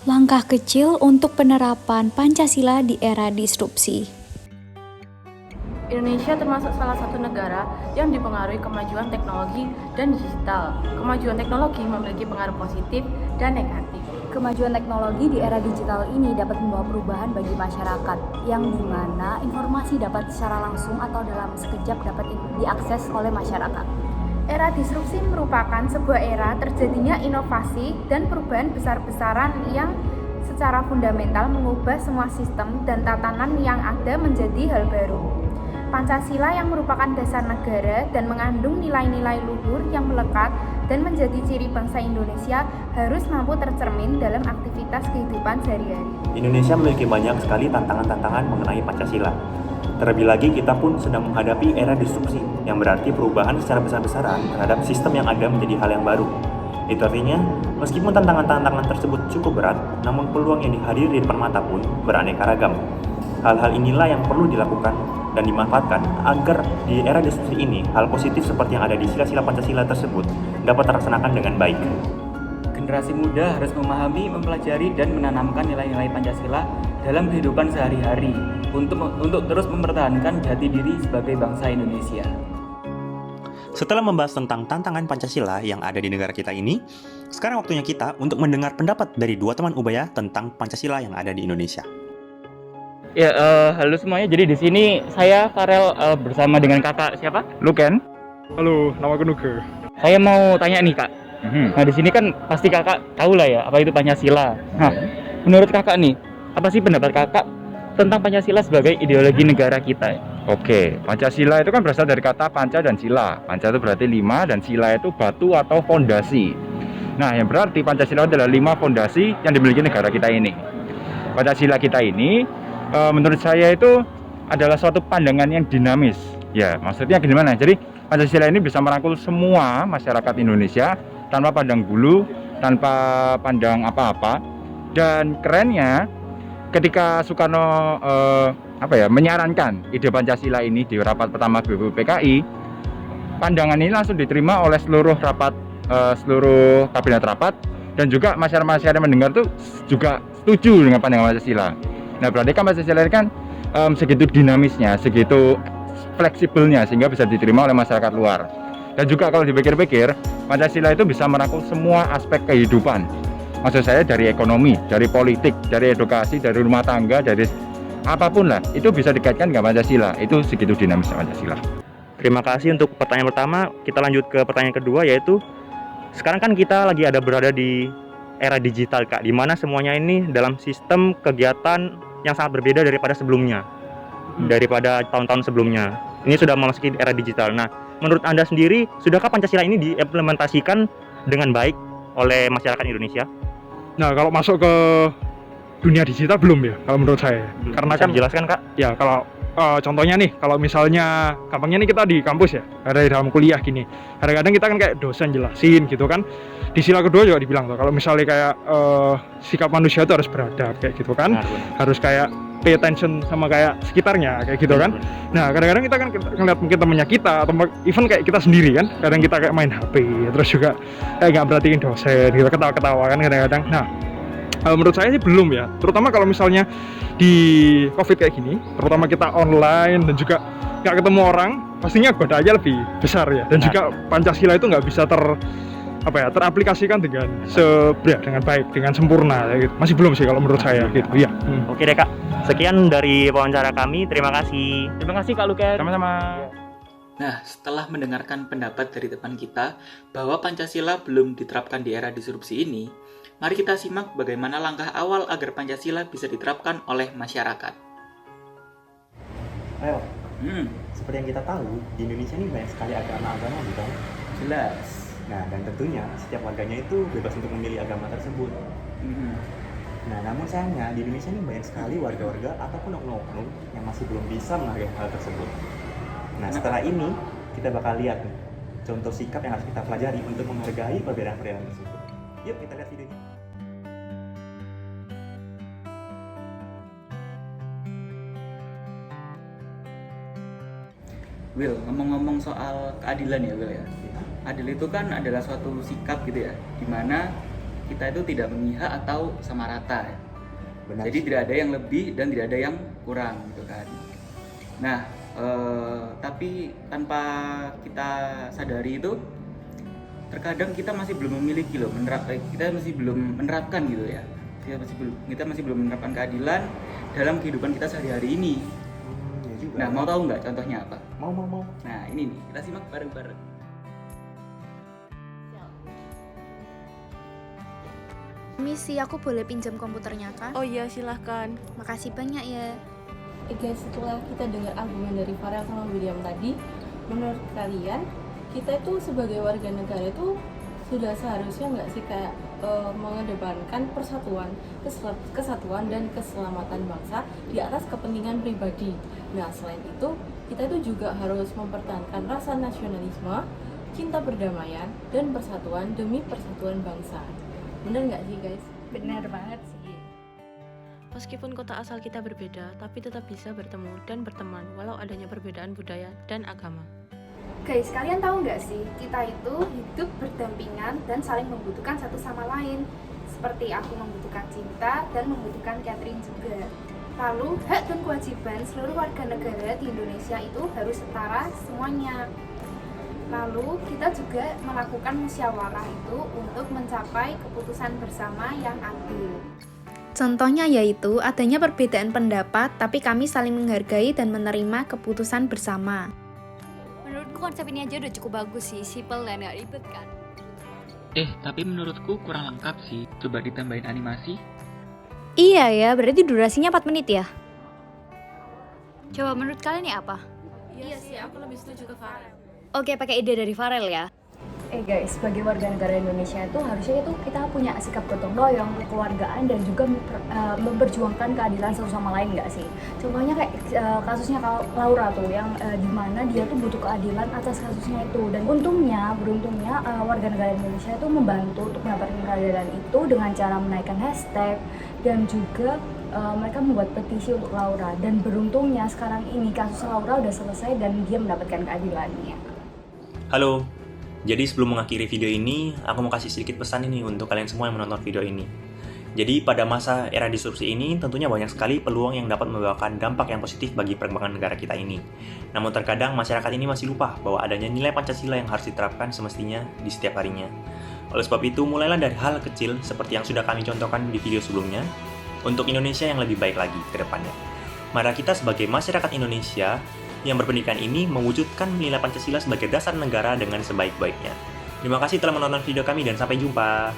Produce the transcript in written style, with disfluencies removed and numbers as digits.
Langkah kecil untuk penerapan Pancasila di era disrupsi. Indonesia termasuk salah satu negara yang dipengaruhi kemajuan teknologi dan digital. Kemajuan teknologi memiliki pengaruh positif dan negatif. Kemajuan teknologi di era digital ini dapat membawa perubahan bagi masyarakat, yang dimana informasi dapat secara langsung atau dalam sekejap dapat diakses oleh masyarakat. Era disrupsi merupakan sebuah era terjadinya inovasi dan perubahan besar-besaran yang secara fundamental mengubah semua sistem dan tatanan yang ada menjadi hal baru. Pancasila yang merupakan dasar negara dan mengandung nilai-nilai luhur yang melekat dan menjadi ciri bangsa Indonesia harus mampu tercermin dalam aktivitas kehidupan sehari-hari. Indonesia memiliki banyak sekali tantangan-tantangan mengenai Pancasila. Terlebih lagi kita pun sedang menghadapi era disrupsi, yang berarti perubahan secara besar-besaran terhadap sistem yang ada menjadi hal yang baru. Itu artinya, meskipun tantangan-tantangan tersebut cukup berat, namun peluang yang dihadiri di depan mata pun beraneka ragam. Hal-hal inilah yang perlu dilakukan dan dimanfaatkan agar di era disrupsi ini, hal positif seperti yang ada di sila-sila Pancasila tersebut dapat terlaksanakan dengan baik. Generasi muda harus memahami, mempelajari, dan menanamkan nilai-nilai Pancasila dalam kehidupan sehari-hari untuk terus mempertahankan jati diri sebagai bangsa Indonesia. Setelah membahas tentang tantangan Pancasila yang ada di negara kita ini, sekarang waktunya kita untuk mendengar pendapat dari dua teman Ubaya tentang Pancasila yang ada di Indonesia. Ya, halo semuanya. Jadi di sini saya Farel bersama dengan kakak siapa? Luken. Halo, nama aku Nuge. Saya mau tanya nih kak. Nah di sini kan pasti kakak tahu lah ya apa itu Pancasila. Nah, menurut kakak nih, apa sih pendapat kakak tentang Pancasila sebagai ideologi negara kita? Oke, Pancasila itu kan berasal dari kata panca dan sila. Panca itu berarti 5 dan sila itu batu atau fondasi. Nah, yang berarti Pancasila adalah 5 fondasi yang dimiliki negara kita ini. Pancasila kita ini menurut saya itu adalah suatu pandangan yang dinamis. Ya, maksudnya gimana? Jadi Pancasila ini bisa merangkul semua masyarakat Indonesia tanpa pandang bulu, tanpa pandang apa-apa. Dan kerennya, ketika Soekarno menyarankan ide Pancasila ini di rapat pertama BPUPKI, pandangan ini langsung diterima oleh seluruh kabinet rapat, dan juga masyarakat yang mendengar tuh juga setuju dengan pandangan Pancasila. Nah, berarti kan Pancasila kan segitu dinamisnya, segitu fleksibelnya sehingga bisa diterima oleh masyarakat luar. Dan juga kalau dipikir-pikir, Pancasila itu bisa merangkul semua aspek kehidupan. Maksud saya dari ekonomi, dari politik, dari edukasi, dari rumah tangga, dari apapun lah, itu bisa dikaitkan dengan Pancasila. Itu segitu dinamisnya Pancasila. Terima kasih untuk pertanyaan pertama. Kita lanjut ke pertanyaan kedua, yaitu sekarang kan kita lagi berada di era digital, Kak, di mana semuanya ini dalam sistem kegiatan yang sangat berbeda daripada sebelumnya, daripada tahun-tahun sebelumnya. Ini sudah memasuki era digital. Nah, menurut Anda sendiri, sudahkah Pancasila ini diimplementasikan dengan baik oleh masyarakat Indonesia? Nah, kalau masuk ke dunia digital belum ya, kalau menurut saya. Karena Bisa kan dijelaskan, Kak? ya kalau contohnya nih, kalau misalnya gampangnya nih kita di kampus ya, ada di dalam kuliah gini. Kadang-kadang kita kan kayak dosen jelasin gitu kan. Di sila kedua juga dibilang tuh, kalau misalnya kayak sikap manusia itu harus beradab kayak gitu kan. Harus kayak pay attention sama kayak sekitarnya kayak gitu kan. Nah, kadang-kadang kita kan ngeliat mungkin temannya kita atau even kayak kita sendiri kan. Kadang kita kayak main HP, terus juga kayak nggak perhatiin dosen gitu, ketawa-ketawa kan kadang-kadang. Nah, menurut saya sih belum ya, terutama kalau misalnya di COVID kayak gini, terutama kita online dan juga nggak ketemu orang, pastinya godaannya lebih besar ya. Dan juga Pancasila itu nggak bisa teraplikasikan dengan dengan baik, dengan sempurna ya gitu. Masih belum sih kalau menurut saya gitu ya. Oke deh, Kak, sekian dari wawancara kami. Terima kasih. Terima kasih Kak Luken. Sama-sama. Nah, setelah mendengarkan pendapat dari teman kita bahwa Pancasila belum diterapkan di era disrupsi ini, mari kita simak bagaimana langkah awal agar Pancasila bisa diterapkan oleh masyarakat. Ayo, seperti yang kita tahu, di Indonesia ini banyak sekali agama-agama, bukan? Jelas. Nah, dan tentunya setiap warganya itu bebas untuk memilih agama tersebut. Nah, namun sayangnya di Indonesia ini banyak sekali warga-warga ataupun oknum-oknum yang masih belum bisa menghargai hal tersebut. Nah, setelah ini kita bakal lihat nih, contoh sikap yang harus kita pelajari untuk menghargai perbedaan-perbedaan tersebut. Yuk kita lihat videonya. Will, ngomong-ngomong soal keadilan ya Will ya. Adil itu kan adalah suatu sikap gitu ya, dimana kita itu tidak memihak atau sama rata ya. Benar. Jadi tidak ada yang lebih dan tidak ada yang kurang gitu kan. Nah, tapi tanpa kita sadari itu terkadang kita masih belum memiliki loh, kita masih belum menerapkan gitu ya. Kita masih belum menerapkan keadilan dalam kehidupan kita sehari-hari ini. Ya juga. Nah, mau tahu nggak contohnya apa? Mau. Nah, ini nih, kita simak bareng-bareng. Misi, aku boleh pinjam komputernya kah? Oh iya, silahkan. Makasih banyak ya. Guys, setelah kita dengar argumen dari Farel sama William tadi, menurut kalian kita itu sebagai warga negara itu sudah seharusnya nggak sih kayak mengedepankan persatuan, kesatuan dan keselamatan bangsa di atas kepentingan pribadi. Nah, selain itu kita itu juga harus mempertahankan rasa nasionalisme, cinta perdamaian dan persatuan demi persatuan bangsa. Bener nggak sih guys? Benar banget sih. Meskipun kota asal kita berbeda, tapi tetap bisa bertemu dan berteman walau adanya perbedaan budaya dan agama. Guys, kalian tahu nggak sih, kita itu hidup berdampingan dan saling membutuhkan satu sama lain. Seperti aku membutuhkan cinta dan membutuhkan Catherine juga. Lalu, hak dan kewajiban seluruh warga negara di Indonesia itu harus setara semuanya. Lalu, kita juga melakukan musyawarah itu untuk mencapai keputusan bersama yang adil. Contohnya yaitu adanya perbedaan pendapat, tapi kami saling menghargai dan menerima keputusan bersama. Menurutku konsep ini aja udah cukup bagus sih, simple dan gak ribet kan. Tapi menurutku kurang lengkap sih. Coba ditambahin animasi. Iya ya, berarti durasinya 4 menit ya? Coba menurut kalian nih apa? Iya sih, aku lebih setuju ke Farel. Oke, pakai ide dari Farel ya. Guys, sebagai warga negara Indonesia itu harusnya itu kita punya sikap gotong royong, kekeluargaan dan juga memperjuangkan keadilan satu sama lain nggak sih? Contohnya kayak kasusnya Laura tuh yang dimana dia tuh butuh keadilan atas kasusnya itu, dan beruntungnya warga negara Indonesia itu membantu untuk mendapatkan keadilan itu dengan cara menaikkan hashtag dan juga mereka membuat petisi untuk Laura, dan beruntungnya sekarang ini kasus Laura udah selesai dan dia mendapatkan keadilannya. Halo. Jadi sebelum mengakhiri video ini, aku mau kasih sedikit pesan ini untuk kalian semua yang menonton video ini. Jadi pada masa era disrupsi ini, tentunya banyak sekali peluang yang dapat membawakan dampak yang positif bagi perkembangan negara kita ini. Namun terkadang masyarakat ini masih lupa bahwa adanya nilai Pancasila yang harus diterapkan semestinya di setiap harinya. Oleh sebab itu, mulailah dari hal kecil seperti yang sudah kami contohkan di video sebelumnya, untuk Indonesia yang lebih baik lagi ke depannya. Mari kita sebagai masyarakat Indonesia yang berpendidikan ini mewujudkan nilai Pancasila sebagai dasar negara dengan sebaik-baiknya. Terima kasih telah menonton video kami dan sampai jumpa.